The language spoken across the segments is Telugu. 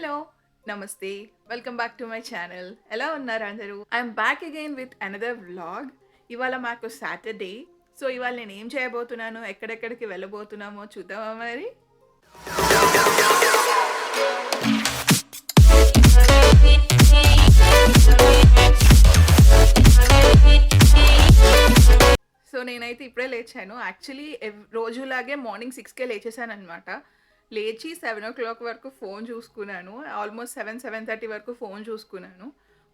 హలో, నమస్తే, welcome back to my channel. ఎలా ఉన్నారు అందరూ? I'm back again with another vlog. ఇవాళ మాకు సాటర్డే. సో ఇవాళ నేను ఏం చేయబోతున్నాను, ఎక్కడెక్కడికి వెళ్ళబోతున్నామో చూద్దామా మరి? సో నేనైతే ఇప్పుడే లేచాను. యాక్చువల్లీ రోజులాగే మార్నింగ్ 6కే లేచేసాను అనమాట. లేచి 7 o'clock వరకు ఫోన్ చూసుకున్నాను. ఆల్మోస్ట్ 7:30 వరకు ఫోన్ చూసుకున్నాను.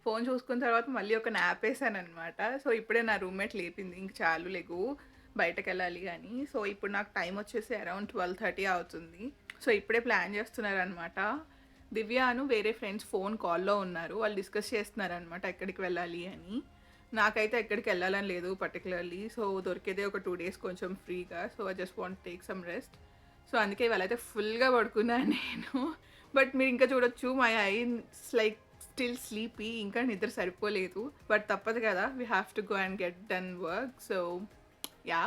ఫోన్ చూసుకున్న తర్వాత మళ్ళీ ఒక న్యాప్ వేసాను అనమాట. సో ఇప్పుడే నా రూమ్మేట్ లేపింది, ఇంక చాలు లెగు బయటకు వెళ్ళాలి అని. సో ఇప్పుడు నాకు టైం వచ్చేసి అరౌండ్ 12:30 అవుతుంది. సో ఇప్పుడే ప్లాన్ చేస్తున్నారనమాట. దివ్యాను వేరే ఫ్రెండ్స్ ఫోన్ కాల్లో ఉన్నారు. వాళ్ళు డిస్కస్ చేస్తున్నారనమాట ఎక్కడికి వెళ్ళాలి అని. నాకైతే ఎక్కడికి వెళ్ళాలని లేదు పర్టికులర్లీ. సో దొరికేదే ఒక 2 days కొంచెం ఫ్రీగా. So I just want take some rest. So అందుకే ఇవాళైతే ఫుల్గా పడుకున్నాను నేను. బట్ మీరు ఇంకా చూడొచ్చు, my eyes like still sleepy, ఇంకా నిద్ర సరిపోలేదు. బట్ తప్పదు కదా, we have to go and get done work. So yeah,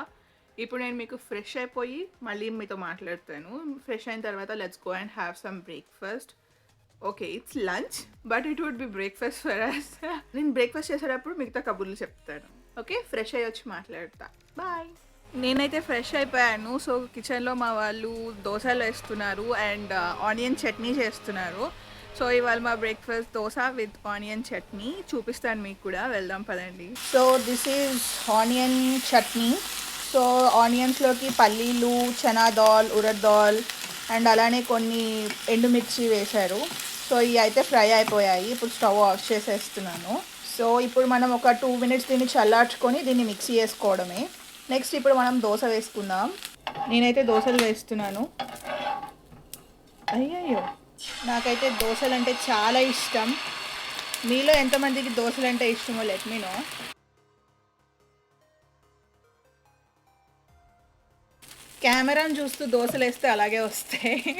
ఇప్పుడు నేను మీకు ఫ్రెష్ అయిపోయి మళ్ళీ మీతో మాట్లాడతాను. ఫ్రెష్ అయిన తర్వాత let's go and have some breakfast. Okay, it's lunch but it would be breakfast for us. నేను బ్రేక్ఫాస్ట్ చేసేటప్పుడు మిగతా కబుర్లు చెప్తాను. ఓకే, ఫ్రెష్ అయ్యి వచ్చి మాట్లాడతా. బాయ్. నేనైతే ఫ్రెష్ అయిపోయాను. సో కిచెన్లో మా వాళ్ళు దోశలు వేస్తున్నారు అండ్ ఆనియన్ చట్నీ చేస్తున్నారు. సో ఇవాళ మా breakfast dosa with onion chutney చూపిస్తాను మీకు కూడా. వెళ్దాం పదండి. So this is onion chutney. So ఆనియన్స్లోకి పల్లీలు, చనా దాల్, ఉరద్ దాల్ అండ్ అలానే కొన్ని ఎండుమిర్చి వేశారు. సో ఇవి అయితే ఫ్రై అయిపోయాయి. ఇప్పుడు స్టవ్ ఆఫ్ చేసేస్తున్నాను. సో ఇప్పుడు మనం ఒక 2 minutes దీన్ని చల్లార్చుకొని దీన్ని మిక్సీ వేసుకోవడమే. నెక్స్ట్ ఇప్పుడు మనం దోశ వేసుకుందాం. నేనైతే దోశలు వేస్తున్నాను. అయ్యయ్యో, నాకైతే దోశలు అంటే చాలా ఇష్టం. మీలో ఎంతమందికి దోశలు అంటే ఇష్టమో లెట్ మీ నో. కెమెరాను చూస్తూ దోశలు వేస్తే అలాగే వస్తాయి.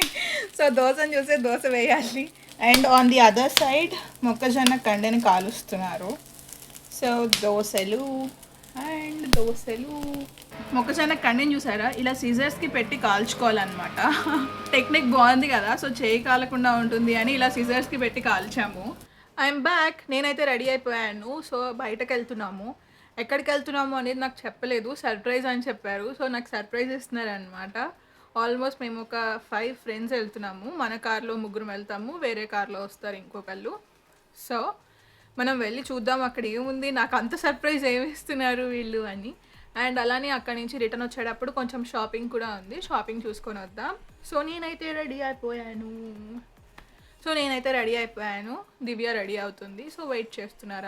సో దోశను చూస్తే దోశ వేయాలి. And on the other side మొక్కజొన్న కండెని కాలుస్తున్నారు. సో దోశలు అండ్ దోశలు. మొక్కజొన్న కండెని చూసారా, ఇలా సీజర్స్కి పెట్టి కాల్చుకోవాలన్నమాట. టెక్నిక్ బాగుంది కదా. సో చేయి కాలకుండా ఉంటుంది అని ఇలా సీజర్స్కి పెట్టి కాల్చాము. I'm back. నేనైతే రెడీ అయిపోయాను. సో బయటకు వెళ్తున్నాము. ఎక్కడికి వెళ్తున్నాము అనేది నాకు చెప్పలేదు, సర్ప్రైజ్ అని చెప్పారు. సో నాకు సర్ప్రైజ్ ఇస్తున్నారనమాట. ఆల్మోస్ట్ మేము ఒక 5 friends వెళ్తున్నాము. మన కార్లో 3 వెళ్తాము, వేరే కార్లో వస్తారు ఇంకొకళ్ళు. సో మనం వెళ్ళి చూద్దాం అక్కడ ఏముంది, నాకు అంత సర్ప్రైజ్ ఏమి ఇస్తున్నారు వీళ్ళు అని. అండ్ అలానే అక్కడి నుంచి రిటర్న్ వచ్చేటప్పుడు కొంచెం షాపింగ్ కూడా ఉంది, షాపింగ్ చూసుకొని వద్దాం. సో నేనైతే రెడీ అయిపోయాను. దివ్య రెడీ అవుతుంది. సో వెయిట్ చేస్తున్నారు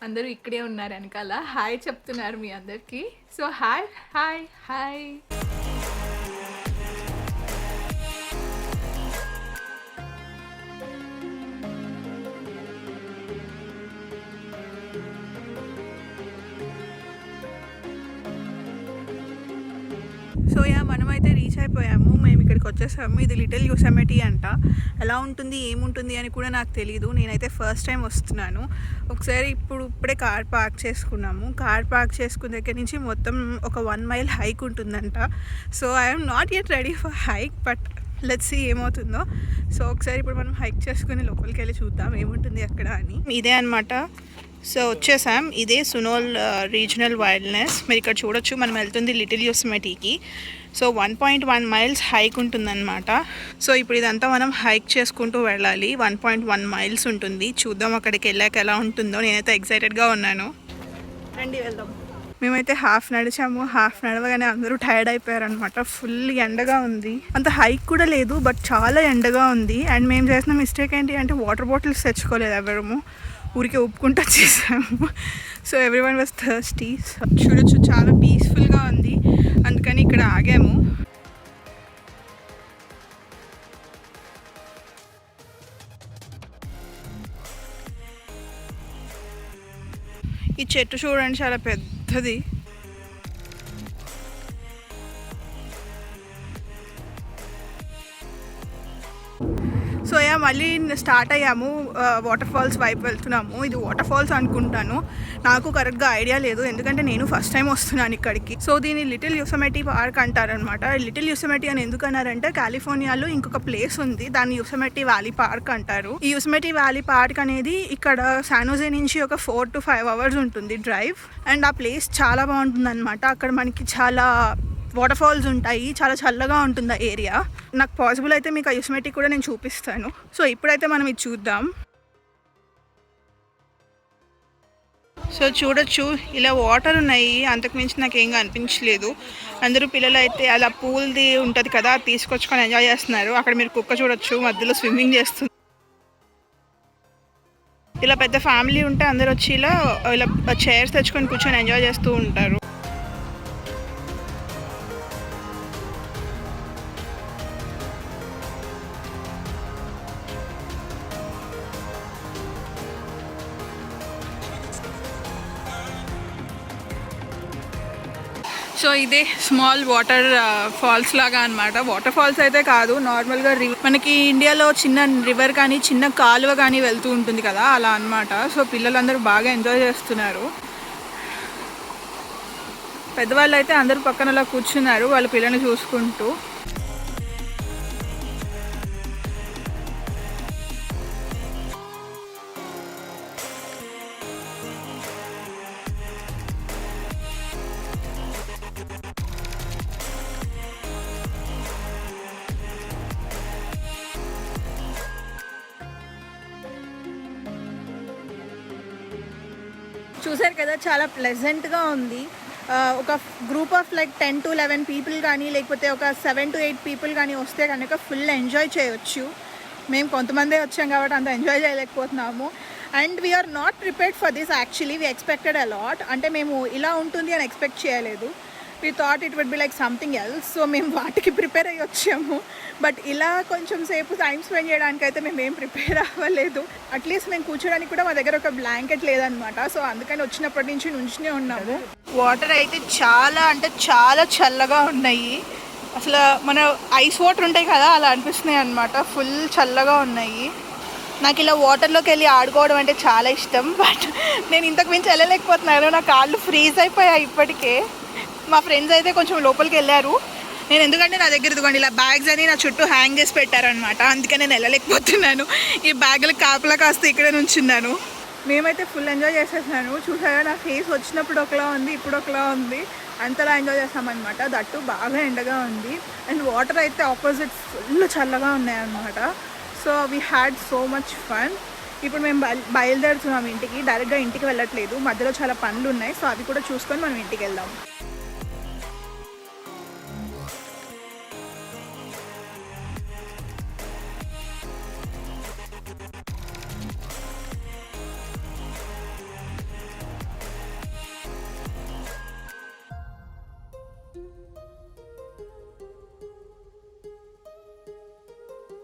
అందరూ ఇక్కడే ఉన్నారు వెనకాల. హాయ్ చెప్తున్నారు మీ అందరికీ. So hi hi hi. So yeah, మనమైతే రీచ్ అయిపోయాము. మేము ఇక్కడికి వచ్చేసాము. ఇది లిటిల్ యోసెమిటీ అంట. ఎలా ఉంటుంది ఏముంటుంది అని కూడా నాకు తెలియదు. నేనైతే ఫస్ట్ టైం వస్తున్నాను. ఒకసారి ఇప్పుడే కార్ పార్క్ చేసుకున్నాము. కార్ పార్క్ చేసుకున్న దగ్గర నుంచి మొత్తం ఒక 1 mile హైక్ ఉంటుందంట. So I'm not yet ready for hike, but let's see ఏమవుతుందో. సో ఒకసారి ఇప్పుడు మనం హైక్ చేసుకుని లోపలికి వెళ్ళి చూద్దాం ఏముంటుంది అక్కడ అని. ఇదే అనమాట. సో వచ్చేసాం. ఇదే సునోల్ రీజనల్ వైల్డ్నెస్. మీరు ఇక్కడ చూడొచ్చు, మనం వెళ్తుంది లిటిల్ యోసెమిటీకి. సో 1.1 miles హైక్ ఉంటుందన్నమాట. సో ఇప్పుడు ఇదంతా మనం హైక్ చేసుకుంటూ వెళ్ళాలి. 1.1 miles ఉంటుంది. చూద్దాం అక్కడికి వెళ్ళాక ఎలా ఉంటుందో. నేనైతే ఎక్సైటెడ్గా ఉన్నాను. రండి వెళ్దాం. మేమైతే హాఫ్ నడిచాము. హాఫ్ నడవగానే అందరూ టైర్డ్ అయిపోయారనమాట. ఫుల్ ఎండగా ఉంది. అంత హైక్ కూడా లేదు, బట్ చాలా ఎండగా ఉంది. అండ్ మేము చేసిన మిస్టేక్ ఏంటి అంటే వాటర్ బాటిల్స్ తెచ్చుకోలేదు ఎవరము. ఊరికే ఒప్పుకుంటూ వచ్చేసాము. So everyone was thirsty. చూడొచ్చు, చాలా పీస్ఫుల్గా ఉంది. అందుకని ఇక్కడ ఆగాము. ఈ చెట్టు చూడండి, చాలా పెద్దది. సో యా, మళ్ళీ స్టార్ట్ అయ్యాము, వాటర్ ఫాల్స్ వైపు వెళ్తున్నాము. ఇది వాటర్ ఫాల్స్ అనుకుంటాను, నాకు కరెక్ట్గా ఐడియా లేదు ఎందుకంటే నేను ఫస్ట్ టైం వస్తున్నాను ఇక్కడికి. సో దీన్ని లిటిల్ యోసెమిటీ పార్క్ అంటారనమాట. లిటిల్ యోసెమిటీ అని ఎందుకు అన్నారంటే కాలిఫోర్నియాలో ఇంకొక ప్లేస్ ఉంది, దాన్ని యోసెమిటీ వ్యాలీ పార్క్ అంటారు. ఈ యోసెమిటీ వ్యాలీ పార్క్ అనేది ఇక్కడ శాన్ హోజే నుంచి ఒక 4 to 5 hours ఉంటుంది డ్రైవ్. అండ్ ఆ ప్లేస్ చాలా బాగుంటుంది అనమాట. అక్కడ మనకి చాలా వాటర్ ఫాల్స్ ఉంటాయి, చాలా చల్లగా ఉంటుంది ఆ ఏరియా. నాకు పాసిబుల్ అయితే మీకు ఆ యోసెమిటీ కూడా నేను చూపిస్తాను. సో ఇప్పుడైతే మనం ఇది చూద్దాం. సో చూడొచ్చు, ఇలా వాటర్ ఉన్నాయి, అంతకుమించి నాకు ఏం అనిపించలేదు. అందరూ పిల్లలు అయితే అలా పూల్ది ఉంటుంది కదా, తీసుకొచ్చుకొని ఎంజాయ్ చేస్తున్నారు. అక్కడ మీరు కుక్క చూడొచ్చు, మధ్యలో స్విమ్మింగ్ చేస్తుంది. ఇలా పెద్ద ఫ్యామిలీ ఉంటే అందరు వచ్చి ఇలా చైర్స్ తెచ్చుకొని కూర్చొని ఎంజాయ్ చేస్తూ ఉంటారు. సో ఇదే స్మాల్ వాటర్ ఫాల్స్ లాగా అనమాట. వాటర్ ఫాల్స్ అయితే కాదు, నార్మల్గా మనకి ఇండియాలో చిన్న రివర్ కానీ చిన్న కాలువ కానీ వెళ్తూ ఉంటుంది కదా, అలా అనమాట. సో పిల్లలందరూ బాగా ఎంజాయ్ చేస్తున్నారు. పెద్దవాళ్ళు అయితే అందరూ పక్కన అలా కూర్చున్నారు వాళ్ళ పిల్లల్ని చూసుకుంటూ. చూసారు కదా, చాలా ప్లెజెంట్గా ఉంది. ఒక group of like 10 to 11 people కానీ లేకపోతే ఒక 7 to 8 పీపుల్ కానీ వస్తే కనుక ఫుల్ ఎంజాయ్ చేయొచ్చు. మేము కొంతమందే వచ్చాం కాబట్టి అంత ఎంజాయ్ చేయలేకపోతున్నాము. And we're not prepared for this actually, we expected a lot. అంటే మేము ఇలా ఉంటుంది అని ఎక్స్పెక్ట్ చేయలేదు. We thought it would be like something else. So మేము వాటికి ప్రిపేర్ అయ్యి వచ్చాము. బట్ ఇలా కొంచెం సేపు టైం స్పెండ్ చేయడానికి అయితే మేము ఏం ప్రిపేర్ అవ్వలేదు. అట్లీస్ట్ మేము కూర్చోడానికి కూడా మా దగ్గర ఒక బ్లాంకెట్ లేదనమాట. సో అందుకని వచ్చినప్పటి నుంచి నుంచునే ఉన్నాము. వాటర్ అయితే చాలా అంటే చాలా చల్లగా ఉన్నాయి. అసలు మన ఐస్ వాటర్ ఉంటాయి కదా, అలా అనిపిస్తున్నాయి అనమాట. ఫుల్ చల్లగా ఉన్నాయి. నాకు ఇలా వాటర్లోకి వెళ్ళి ఆడుకోవడం అంటే చాలా ఇష్టం. బట్ నేను ఇంతకు మించి వెళ్ళలేకపోతున్నాను, నా కాళ్ళు ఫ్రీజ్ అయిపోయాయి ఇప్పటికే. మా ఫ్రెండ్స్ అయితే కొంచెం లోపలికి వెళ్ళారు. నేను ఎందుకంటే నా దగ్గర ఇదిగోండి ఇలా బ్యాగ్స్ అని నా చుట్టూ హ్యాంగ్ చేసి పెట్టారనమాట, అందుకని నేను వెళ్ళలేకపోతున్నాను. ఈ బ్యాగులు కాపలా కాస్త ఇక్కడే నుంచున్నాను. మేమైతే ఫుల్ ఎంజాయ్ చేసేసాను. చూసారా, నా ఫేస్ వచ్చినప్పుడు ఒకలా ఉంది, ఇప్పుడు ఒకలా ఉంది. అంతలా ఎంజాయ్ చేస్తామన్నమాట. దట్టు బాగా ఎండగా ఉంది. అండ్ వాటర్ అయితే ఆపోజిట్ ఫుల్ చల్లగా ఉన్నాయన్నమాట. So we had so much fun. ఇప్పుడు మేము బయలుదేరుతున్నాం ఇంటికి. డైరెక్ట్గా ఇంటికి వెళ్ళట్లేదు, మధ్యలో చాలా పనులు ఉన్నాయి. సో అవి కూడా చూసుకొని మనం ఇంటికి వెళ్దాం.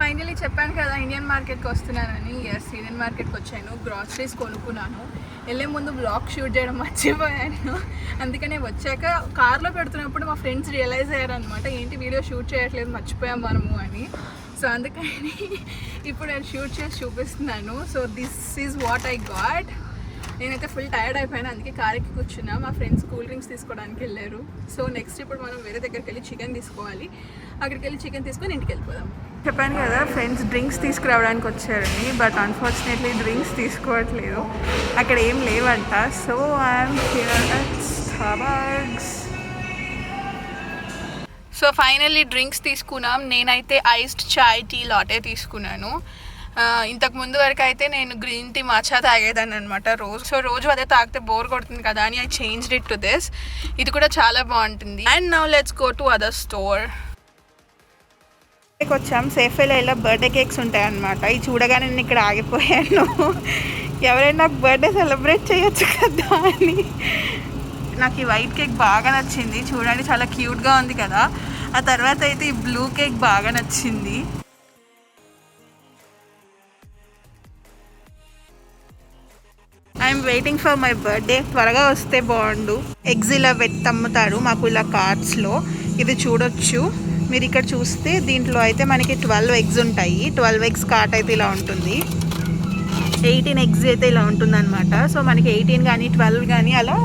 ఫైనలీ చెప్పాను కదా ఇండియన్ మార్కెట్కి వస్తున్నానని. ఎస్, ఇండియన్ మార్కెట్కి వచ్చాను. గ్రాసరీస్ కొనుక్కున్నాను. వెళ్ళే ముందు బ్లాగ్ షూట్ చేయడం మర్చిపోయాను. అందుకనే వచ్చాక కార్లో పెడుతున్నప్పుడు మా ఫ్రెండ్స్ రియలైజ్ అయ్యారనమాట, ఏంటి వీడియో షూట్ చేయట్లేదు, మర్చిపోయాం మనము అని. సో అందుకని ఇప్పుడు నేను షూట్ చేసి చూపిస్తున్నాను. So this is what I got. నేనైతే ఫుల్ టైర్డ్ అయిపోయాను, అందుకే కార్ ఎక్కి కూర్చున్నా. మా ఫ్రెండ్స్ కూల్ డ్రింక్స్ తీసుకోవడానికి వెళ్ళారు. సో నెక్స్ట్ ఇప్పుడు మనం వేరే దగ్గరికి వెళ్ళి చికెన్ తీసుకోవాలి. అక్కడికి వెళ్ళి చికెన్ తీసుకొని ఇంటికి వెళ్ళిపోదాం. చెప్పాను కదా ఫ్రెండ్స్ డ్రింక్స్ తీసుకురావడానికి వచ్చారని, బట్ అన్ఫార్చునేట్లీ డ్రింక్స్ తీసుకోవట్లేదు, అక్కడ ఏం లేవంట. So I'm here at Starbucks. So finally drinks తీసుకున్నాం. నేనైతే ఐస్డ్ చాయ్ టీ లాటే తీసుకున్నాను. ఇంతకు ముందు వరకు అయితే నేను గ్రీన్ టీ మాచా తాగేదాన్ని అనమాట రోజు. సో రోజు అదే తాగితే బోర్ కొడుతుంది కదా అని I changed it to this. ఇది కూడా చాలా బాగుంటుంది. And now let's go to other store. వచ్చాం. సేఫ్వేలో ఇలా బర్త్డే కేక్స్ ఉంటాయి అనమాట. ఇవి చూడగానే నేను ఇక్కడ ఆగిపోయాను. ఎవరైనా నాకు బర్త్డే సెలబ్రేట్ చేయొచ్చు కదా అని. నాకు ఈ వైట్ కేక్ బాగా నచ్చింది, చూడండి చాలా క్యూట్గా ఉంది కదా. ఆ తర్వాత అయితే ఈ బ్లూ కేక్ బాగా నచ్చింది. I'm waiting for my birthday. త్వరగా వస్తే బాగుండు. ఎగ్స్ ఇలా అమ్ముతారు మాకు ఇలా కార్ట్స్లో. ఇది చూడొచ్చు, మీరు ఇక్కడ చూస్తే దీంట్లో అయితే మనకి 12 ఎగ్స్ ఉంటాయి. 12 ఎగ్స్ కార్ట్ అయితే ఇలా ఉంటుంది. 18 ఎగ్స్ అయితే ఇలా ఉంటుందన్నమాట. సో మనకి 18 కానీ 12 కానీ అలా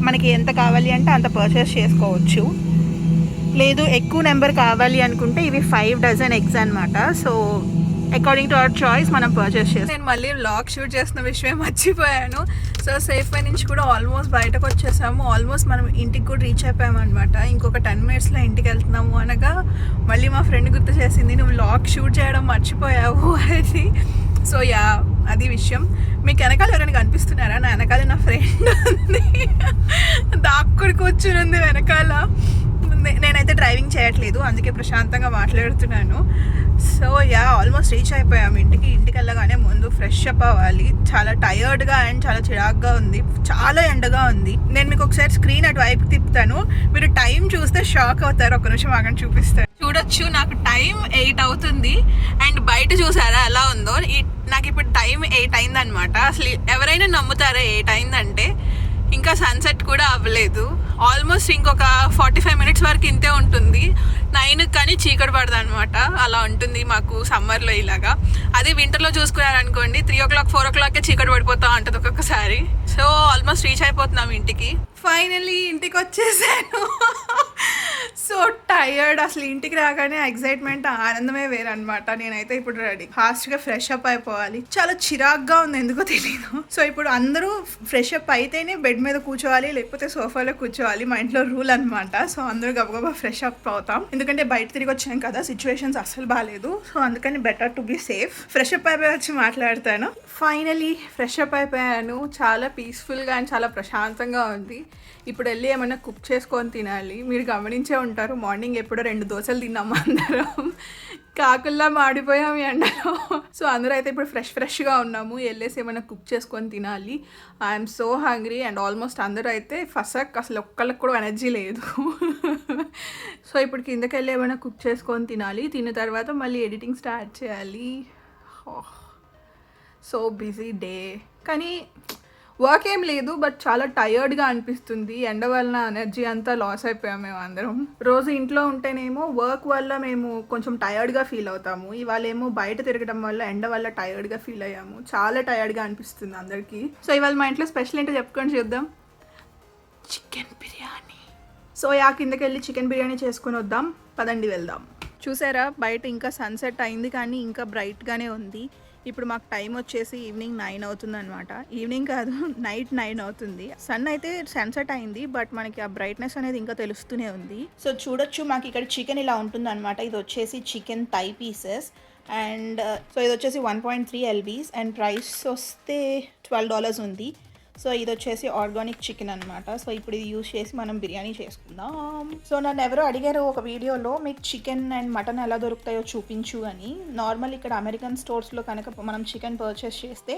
మనకి ఎంత కావాలి అంటే అంత పర్చేస్ చేసుకోవచ్చు. లేదు ఎక్కువ నెంబర్ కావాలి అనుకుంటే ఇవి 5 డజన్ ఎగ్స్ అనమాట. So according to our choice మనం పర్చేస్ చేస్తాం. నేను మళ్ళీ వ్లాగ్ షూట్ చేస్తున్న విషయం మర్చిపోయాను. సో సేఫ్వే నుంచి కూడా ఆల్మోస్ట్ బయటకు వచ్చేసాము. ఆల్మోస్ట్ మనం ఇంటికి కూడా రీచ్ అయిపోయాము అనమాట. ఇంకొక 10 మినిట్స్లో ఇంటికి వెళ్తున్నాము అనగా మళ్ళీ మా ఫ్రెండ్ గుర్తు చేసింది, నువ్వు వ్లాగ్ షూట్ చేయడం మర్చిపోయావు అది. సో యా, అది విషయం. మీకు వెనకాల ఎవరైనా కనిపిస్తున్నారా? నా వెనకాల నా ఫ్రెండ్ ఉంది, దాక్కుడి కూర్చుని ఉంది వెనకాల. నేనైతే డ్రైవింగ్ చేయట్లేదు, అందుకే ప్రశాంతంగా మాట్లాడుతున్నాను. సో యా, ఆల్మోస్ట్ రీచ్ అయిపోయాము ఇంటికి. ఇంటికి వెళ్ళగానే ముందు ఫ్రెష్ అప్ అవ్వాలి. చాలా టయర్డ్గా అండ్ చాలా చిరాగ్గా ఉంది, చాలా ఎండగా ఉంది. నేను మీకు ఒకసారి స్క్రీన్ అటువైపు తిప్పుతాను, మీరు టైం చూస్తే షాక్ అవుతారు. ఒక నిమిషం ఆగండి, చూపిస్తాను. చూడొచ్చు, నాకు టైం 8 అవుతుంది అండ్ బయట చూసారా ఎలా ఉందో. నాకు ఇప్పుడు టైం 8 అయిందనమాట. అసలు ఎవరైనా నమ్ముతారా 8 అయిందంటే? ఇంకా సన్సెట్ కూడా అవ్వలేదు. ఆల్మోస్ట్ ఇంకొక 45 మినిట్స్ వరకు ఇంతే ఉంటుంది. 9 కానీ చీకటి పడదు అనమాట. అలా ఉంటుంది మాకు సమ్మర్లో ఇలాగా. అదే వింటర్లో చూసుకున్నారనుకోండి 3 o'clock 4 o'clockకే చీకటి పడిపోతా ఉంటుంది ఒక్కొక్కసారి. సో ఆల్మోస్ట్ రీచ్ అయిపోతున్నాం ఇంటికి. ఫైనలీ ఇంటికి వచ్చేసాను. సో టయర్డ్, అసలు ఇంటికి రాగానే ఎక్సైట్మెంట్, ఆనందమే వేరనమాట. నేనైతే ఇప్పుడు రెడీ, ఫాస్ట్గా ఫ్రెష్ అప్ అయిపోవాలి. చాలా చిరాగ్గా ఉంది, ఎందుకో తెలీదు. సో ఇప్పుడు అందరూ ఫ్రెష్ అప్ అయితేనే బెడ్ మీద కూర్చోవాలి, లేకపోతే సోఫాలో కూర్చోవాలి. మా ఇంట్లో రూల్ అనమాట. సో అందరూ గబగబా ఫ్రెష్ అప్ అవుతాం, ఎందుకంటే బయట తిరిగి వచ్చాం కదా, సిచ్యువేషన్స్ అస్సలు బాగాలేదు. సో అందుకని better to be safe. Fresh up అయిపోయి వచ్చి మాట్లాడతాను. ఫైనలీ ఫ్రెష్ అప్ అయిపోయాను. చాలా పీస్ఫుల్గా అండ్ చాలా ప్రశాంతంగా ఉంది. ఇప్పుడు వెళ్ళి ఏమైనా కుక్ చేసుకొని తినాలి. మీరు గమనించే ఉంటారు, మార్నింగ్ ఎప్పుడో 2 దోశలు తిన్నాము అందరం, కాకుల్లా మాడిపోయాం ఎండలో. సో అందరూ అయితే ఇప్పుడు ఫ్రెష్గా ఉన్నాము. వెళ్ళేసి ఏమైనా కుక్ చేసుకొని తినాలి. I'm so hungry and almost అందరూ అయితే ఫసక్, అసలు ఒక్కళ్ళకి కూడా ఎనర్జీ లేదు. సో ఇప్పుడు కిందకి వెళ్ళి ఏమైనా కుక్ చేసుకొని తినాలి. తిన్న తర్వాత మళ్ళీ ఎడిటింగ్ స్టార్ట్ చేయాలి. సో బిజీ డే, కానీ వర్క్ ఏం లేదు, బట్ చాలా టయర్డ్గా అనిపిస్తుంది. ఎండ వలన ఎనర్జీ అంతా లాస్ అయిపోయాము మేము అందరం. రోజు ఇంట్లో ఉంటేనేమో వర్క్ వల్ల మేము కొంచెం టయర్డ్గా ఫీల్ అవుతాము. ఇవాళ ఏమో బయట తిరగడం వల్ల ఎండ వల్ల టయర్డ్గా ఫీల్ అయ్యాము. చాలా టయర్డ్గా అనిపిస్తుంది అందరికీ. సో ఇవాళ మా ఇంట్లో స్పెషల్ ఏంటో చెప్పుకొని చూద్దాం, చికెన్ బిర్యానీ. సో యా, కిందకి వెళ్ళి చికెన్ బిర్యానీ చేసుకొని వద్దాం, పదండి వెళ్దాం. చూసారా, బయట ఇంకా సన్సెట్ అయింది కానీ ఇంకా బ్రైట్గానే ఉంది. ఇప్పుడు మాకు టైం వచ్చేసి ఈవినింగ్ 9 అవుతుంది అనమాట. ఈవినింగ్ కాదు, నైట్ 9 అవుతుంది. సన్ అయితే సన్సెట్ అయింది, బట్ మనకి ఆ బ్రైట్నెస్ అనేది ఇంకా తెలుస్తూనే ఉంది. సో చూడొచ్చు, మాకు ఇక్కడ చికెన్ ఇలా ఉంటుంది అనమాట. ఇది వచ్చేసి chicken thigh pieces and so ఇది వచ్చేసి 1.3 lbs అండ్ ప్రైస్ వస్తే $12 ఉంది. సో ఇది వచ్చేసి ఆర్గానిక్ చికెన్ అనమాట. సో ఇప్పుడు ఇది యూజ్ చేసి మనం బిర్యానీ చేసుకుందాం. సో నన్ను ఎవరో అడిగారు ఒక వీడియోలో, మీకు చికెన్ అండ్ మటన్ ఎలా దొరుకుతాయో చూపించు అని. నార్మల్ ఇక్కడ అమెరికన్ స్టోర్స్లో కనుక మనం చికెన్ పర్చేస్ చేస్తే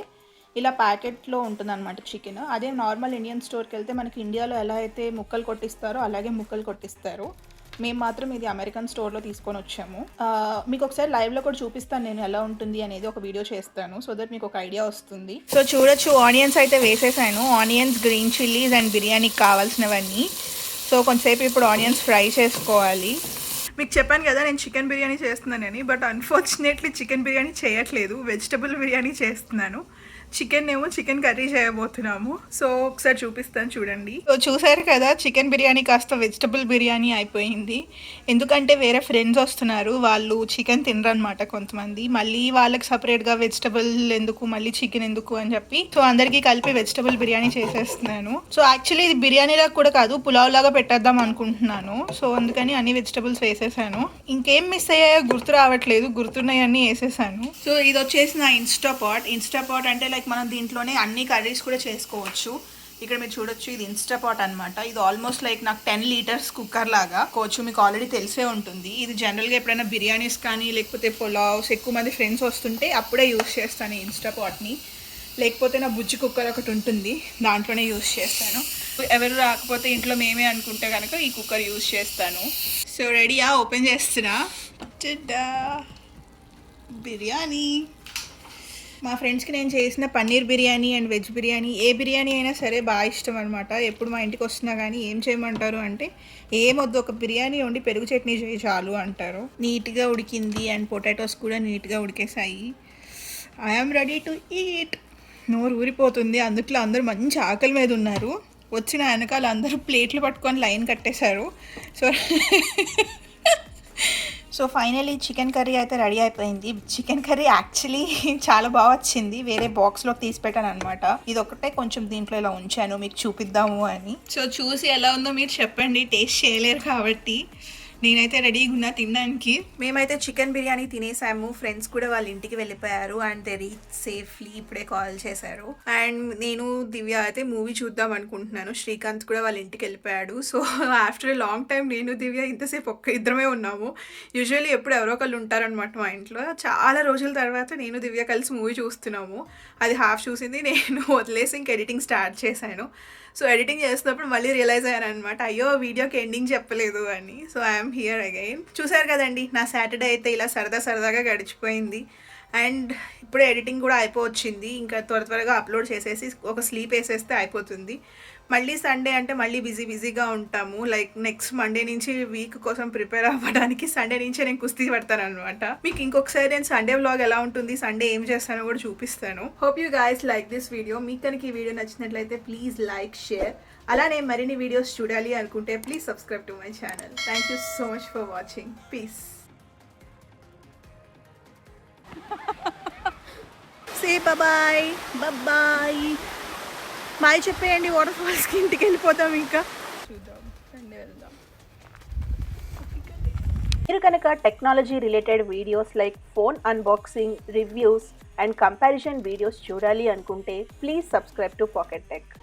ఇలా ప్యాకెట్లో ఉంటుంది అనమాట చికెన్. అదే నార్మల్ ఇండియన్ స్టోర్కి వెళ్తే మనకి ఇండియాలో ఎలా అయితే ముక్కలు కొట్టిస్తారో అలాగే ముక్కలు కొట్టిస్తారు. మేము మాత్రం ఇది అమెరికన్ స్టోర్లో తీసుకొని వచ్చాము. మీకు ఒకసారి లైవ్లో కూడా చూపిస్తాను నేను ఎలా ఉంటుంది అనేది, ఒక వీడియో చేస్తాను, సో దట్ మీకు ఒక ఐడియా వస్తుంది. సో చూడొచ్చు, ఆనియన్స్ అయితే వేసేసాను. ఆనియన్స్, గ్రీన్ చిల్లీస్ అండ్ బిర్యానీకి కావాల్సినవన్నీ. సో కొంతసేపు ఇప్పుడు ఆనియన్స్ ఫ్రై చేసుకోవాలి. మీకు చెప్పాను కదా నేను చికెన్ బిర్యానీ చేస్తున్నానని, బట్ అన్ఫార్చునేట్లీ చికెన్ బిర్యానీ చేయట్లేదు, వెజిటబుల్ బిర్యానీ చేస్తున్నాను. చికెన్ ఏమో చికెన్ కర్రీ చేయబోతున్నాము. సో ఒకసారి చూపిస్తాను చూడండి. సో చూసారు కదా, చికెన్ బిర్యానీ కాస్త వెజిటబుల్ బిర్యానీ అయిపోయింది. ఎందుకంటే వేరే ఫ్రెండ్స్ వస్తున్నారు, వాళ్ళు చికెన్ తినరనమాట కొంతమంది. మళ్ళీ వాళ్ళకి సపరేట్గా వెజిటబుల్ ఎందుకు, మళ్ళీ చికెన్ ఎందుకు అని చెప్పి సో అందరికీ కలిపి వెజిటబుల్ బిర్యానీ చేసేస్తున్నాను. సో యాక్చువల్లీ ఇది బిర్యానీలా కూడా కాదు, పులావ్ లాగా పెట్టేద్దాం అనుకుంటున్నాను. సో అందుకని అన్ని వెజిటబుల్స్ వేసేసాను. ఇంకేం మిస్ అయ్యాయో గుర్తు రావట్లేదు, గుర్తున్నాయన్నీ వేసేసాను. సో ఇది వచ్చేసి నా ఇన్స్టాపాట్ అంటే లైక్ మనం దీంట్లోనే అన్ని కర్రీస్ కూడా చేసుకోవచ్చు. ఇక్కడ మీరు చూడొచ్చు, ఇది ఇన్స్టాపాట్ అనమాట. ఇది ఆల్మోస్ట్ లైక్ నాకు 10 లీటర్స్ కుక్కర్ లాగా కోవచ్చు, మీకు ఆల్రెడీ తెలిసే ఉంటుంది. ఇది జనరల్గా ఎప్పుడైనా బిర్యానీస్ కానీ లేకపోతే పులావ్స్ ఎక్కువ మంది ఫ్రెండ్స్ వస్తుంటే అప్పుడే యూస్ చేస్తాను ఈ ఇన్స్టాపాట్ని. లేకపోతే నా బుజ్జి కుక్కర్ ఒకటి ఉంటుంది, దాంట్లోనే యూస్ చేస్తాను. ఎవరు రాకపోతే ఇంట్లో మేమే అనుకుంటే కనుక ఈ కుక్కర్ యూస్ చేస్తాను. సో రెడీయా, ఓపెన్ చేస్తున్నా. బిర్యానీ మా ఫ్రెండ్స్కి నేను చేసిన పన్నీర్ బిర్యానీ అండ్ వెజ్ బిర్యానీ ఏ బిర్యానీ అయినా సరే బాగా ఇష్టం అనమాట. ఎప్పుడు మా ఇంటికి వస్తున్నా కానీ ఏం చేయమంటారు అంటే ఏమొద్దు ఒక బిర్యానీ వండి పెరుగు చట్నీ చేయి చాలు అంటారు. నీట్గా ఉడికింది అండ్ పొటాటోస్ కూడా నీట్గా ఉడికేసాయి. I'm ready to eat. నోరు ఊరిపోతుంది. అందుట్లో అందరూ మంచి ఆకలి మీద ఉన్నారు. వచ్చిన వెనకాల అందరూ ప్లేట్లు పట్టుకొని లైన్ కట్టేశారు. సో ఫైనలీ చికెన్ కర్రీ అయితే రెడీ అయిపోయింది. చికెన్ కర్రీ యాక్చువల్లీ చాలా బాగా వచ్చింది. వేరే బాక్స్లోకి తీసి పెట్టాను అనమాట. ఇది ఒకటే కొంచెం దీంట్లో ఇలా ఉంచాను మీకు చూపిద్దాము అని. సో చూసి ఎలా ఉందో మీరు చెప్పండి. టేస్ట్ చేయలేరు కాబట్టి నేనైతే రెడీగా ఉన్నా తినడానికి. మేమైతే చికెన్ బిర్యానీ తినేసాము. ఫ్రెండ్స్ కూడా వాళ్ళ ఇంటికి వెళ్ళిపోయారు అండ్ దే రీచ్ సేఫ్లీ. ఇప్పుడే కాల్ చేశారు. అండ్ నేను దివ్య అయితే మూవీ చూద్దాం అనుకుంటున్నాను. శ్రీకాంత్ కూడా వాళ్ళ ఇంటికి వెళ్ళిపోయాడు. So after a long time నేను దివ్య ఇంతసేపు ఇద్దరమే ఉన్నాము. యూజువల్లీ ఎప్పుడు ఎవరో ఒకళ్ళు ఉంటారనమాట మా ఇంట్లో. చాలా రోజుల తర్వాత నేను దివ్య కలిసి మూవీ చూస్తున్నాము. అది హాఫ్ చూసింది, నేను వదిలేసి ఇంక ఎడిటింగ్ స్టార్ట్ చేశాను. సో ఎడిటింగ్ చేస్తున్నప్పుడు మళ్ళీ రియలైజ్ అయ్యాను అనమాట, అయ్యో వీడియోకి ఎండింగ్ చెప్పలేదు అని. So I'm here again. చూసారు కదండి, నా సాటర్డే అయితే ఇలా సరదాగా గడిచిపోయింది. అండ్ ఇప్పుడే ఎడిటింగ్ కూడా అయిపోవచ్చింది. ఇంకా త్వరగా అప్లోడ్ చేసేసి ఒక స్లీప్ వేసేస్తే అయిపోతుంది. మళ్ళీ సండే అంటే మళ్ళీ బిజీగా ఉంటాము. లైక్ నెక్స్ట్ మండే నుంచి వీక్ కోసం ప్రిపేర్ అవ్వడానికి సండే నుంచే నేను కుస్తీ పడతాను అనమాట. మీకు ఇంకొకసారి నేను సండే వ్లాగ్ ఎలా ఉంటుంది, సండే ఏం చేస్తానో కూడా చూపిస్తాను. Hope you guys like this video. మీకు కనుక ఈ వీడియో నచ్చినట్లయితే ప్లీజ్ లైక్, షేర్. అలానే మరిన్ని వీడియోస్ చూడాలి అనుకుంటే please subscribe to my channel. Thank you so much for watching. Peace. Say bye bye bye చెప్పేయండి. వాటర్ ఫాల్స్కి ఇంటికి వెళ్ళిపోతాం. ఇంకా చూద్దాం, సండే వెళ్దాం. మీరు కనుక technology related videos like phone unboxing, reviews and comparison videos చూడాలి అనుకుంటే please subscribe to Pocket tech.